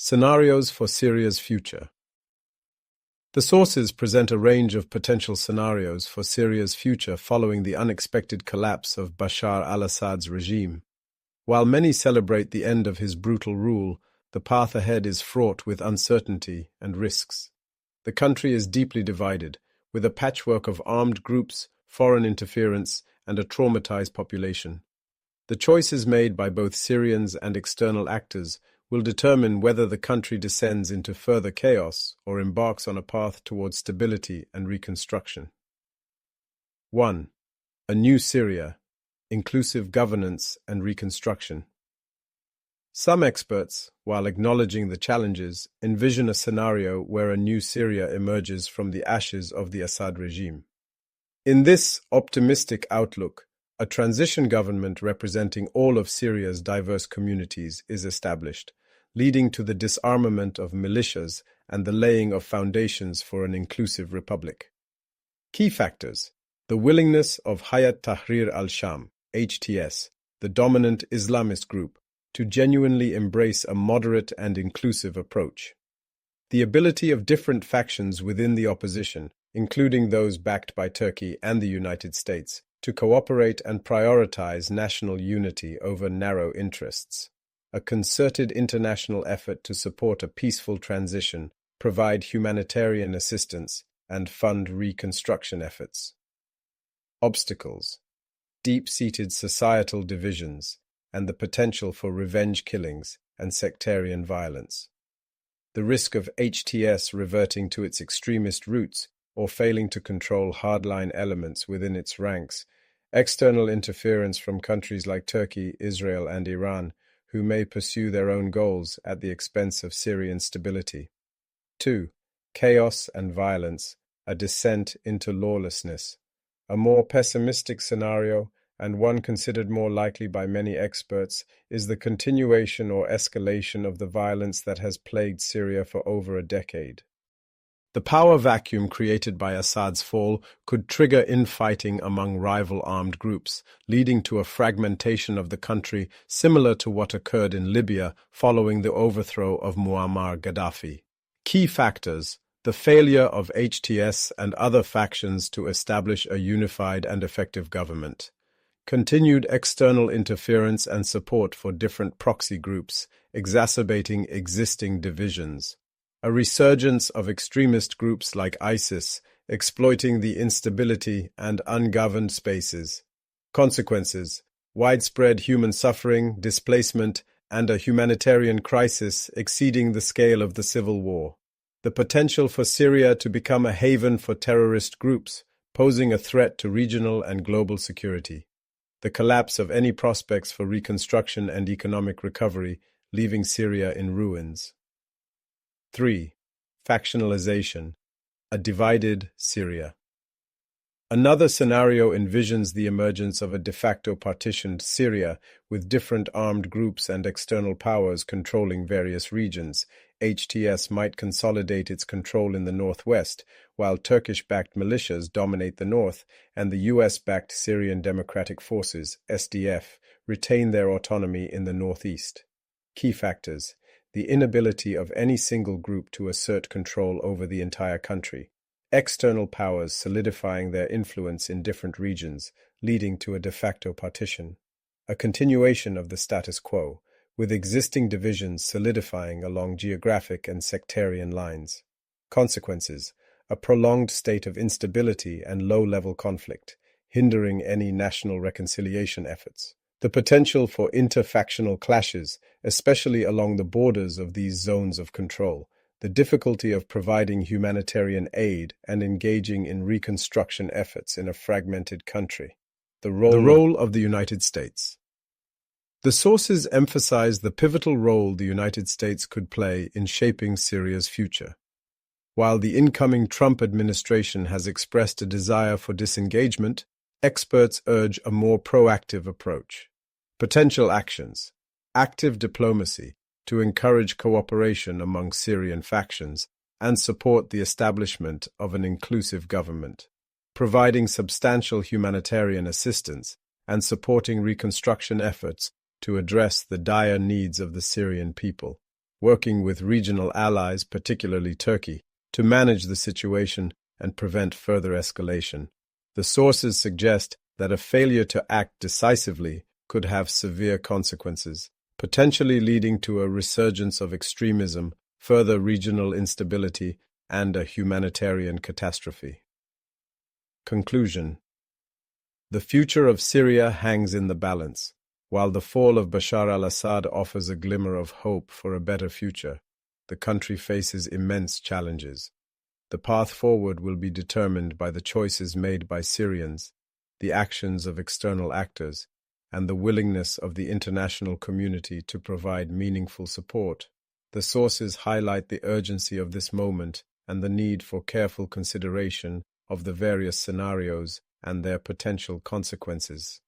Scenarios for Syria's future. The sources present a range of potential scenarios for Syria's future following the unexpected collapse of Bashar al-Assad's regime. While many celebrate the end of his brutal rule, the path ahead is fraught with uncertainty and risks. The country is deeply divided, with a patchwork of armed groups, foreign interference, and a traumatized population. The choices made by both Syrians and external actors will determine whether the country descends into further chaos or embarks on a path towards stability and reconstruction. 1. A new Syria, inclusive governance and reconstruction. Some experts, while acknowledging the challenges, envision a scenario where a new Syria emerges from the ashes of the Assad regime. In this optimistic outlook, a transition government representing all of Syria's diverse communities is established, leading to the disarmament of militias and the laying of foundations for an inclusive republic. Key factors: the willingness of Hayat Tahrir al-Sham, HTS, the dominant Islamist group, to genuinely embrace a moderate and inclusive approach. The ability of different factions within the opposition, including those backed by Turkey and the United States, to cooperate and prioritize national unity over narrow interests. A concerted international effort to support a peaceful transition, provide humanitarian assistance, and fund reconstruction efforts. Obstacles: deep-seated societal divisions, and the potential for revenge killings and sectarian violence. The risk of HTS reverting to its extremist roots or failing to control hardline elements within its ranks. External interference from countries like Turkey, Israel, and Iran, who may pursue their own goals at the expense of Syrian stability. 2. Chaos and violence, a descent into lawlessness. A more pessimistic scenario, and one considered more likely by many experts, is the continuation or escalation of the violence that has plagued Syria for over a decade. The power vacuum created by Assad's fall could trigger infighting among rival armed groups, leading to a fragmentation of the country similar to what occurred in Libya following the overthrow of Muammar Gaddafi. Key factors: the failure of HTS and other factions to establish a unified and effective government. Continued external interference and support for different proxy groups, exacerbating existing divisions. A resurgence of extremist groups like ISIS, exploiting the instability and ungoverned spaces. Consequences: widespread human suffering, displacement, and a humanitarian crisis exceeding the scale of the civil war. The potential for Syria to become a haven for terrorist groups, posing a threat to regional and global security. The collapse of any prospects for reconstruction and economic recovery, leaving Syria in ruins. 3. Factionalization, a divided Syria. Another scenario envisions the emergence of a de facto partitioned Syria with different armed groups and external powers controlling various regions. HTS might consolidate its control in the northwest, while Turkish-backed militias dominate the north, and the US-backed Syrian Democratic Forces, SDF, retain their autonomy in the northeast. Key factors: the inability of any single group to assert control over the entire country. External powers solidifying their influence in different regions, leading to a de facto partition. A continuation of the status quo, with existing divisions solidifying along geographic and sectarian lines. Consequences: a prolonged state of instability and low-level conflict, hindering any national reconciliation efforts. The potential for interfactional clashes, especially along the borders of these zones of control. The difficulty of providing humanitarian aid and engaging in reconstruction efforts in a fragmented country. The role of the United States. The sources emphasize the pivotal role the United States could play in shaping Syria's future. While the incoming Trump administration has expressed a desire for disengagement, experts urge a more proactive approach. Potential actions: active diplomacy to encourage cooperation among Syrian factions and support the establishment of an inclusive government, providing substantial humanitarian assistance and supporting reconstruction efforts to address the dire needs of the Syrian people. working with regional allies, particularly Turkey, to manage the situation and prevent further escalation. The sources suggest that a failure to act decisively could have severe consequences, potentially leading to a resurgence of extremism, further regional instability, and a humanitarian catastrophe. Conclusion. The future of Syria hangs in the balance. While the fall of Bashar al-Assad offers a glimmer of hope for a better future, the country faces immense challenges. The path forward will be determined by the choices made by Syrians, the actions of external actors, and the willingness of the international community to provide meaningful support. The sources highlight the urgency of this moment and the need for careful consideration of the various scenarios and their potential consequences.